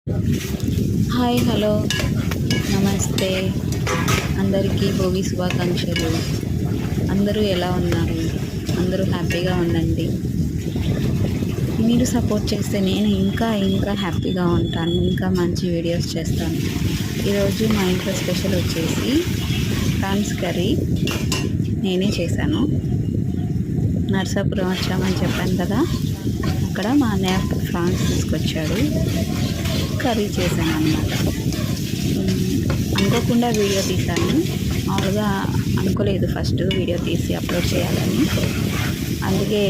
Hi hello నమస్తే అందరికీ భోగి శుభాకాంక్షలు. అందరూ ఎలా ఉన్నారు? అందరూ హ్యాపీగా ఉండండి. మీరు సపోర్ట్ చేస్తే నేను ఇంకా ఇంకా హ్యాపీగా ఉంటాను, ఇంకా మంచి వీడియోస్ చేస్తాను. ఈరోజు మా ఇంట్లో స్పెషల్ వచ్చేసి ప్రాన్స్ కర్రీ నేనే చేశాను. నర్సాపురం వచ్చామని చెప్పాను కదా, అక్కడ మా అన్నయ్య ఫ్రాన్స్ తీసుకొచ్చాడు, కర్రీ చేశాను అన్నమాట. అనుకోకుండా వీడియో తీశాను. మామూలుగా అనుకోలేదు ఫస్ట్ వీడియో తీసి అప్లోడ్ చేయాలని, అందుకే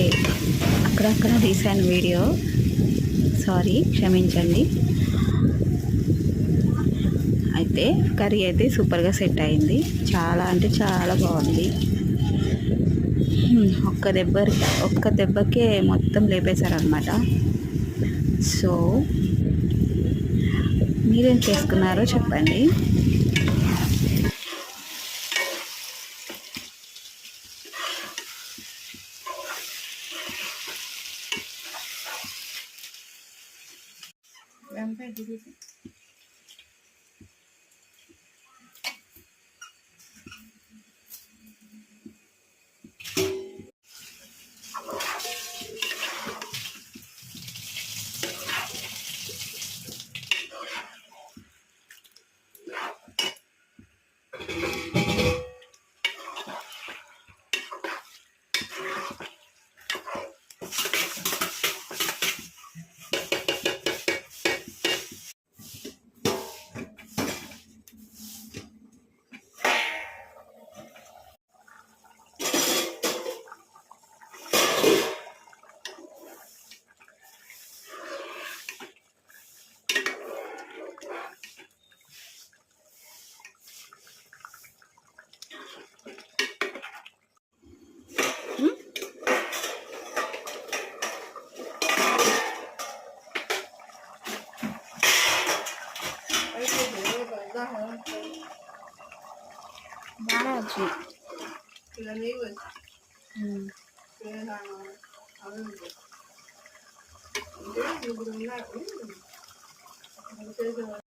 అక్కడక్కడ తీశాను వీడియో. సారీ, క్షమించండి. అయితే కర్రీ అయితే సూపర్గా సెట్ అయింది. చాలా అంటే చాలా బాగుంది. ఒక్క దెబ్బకే మొత్తం లేపేశారనమాట. సో మీరేం చేసుకున్నారో చెప్పండి.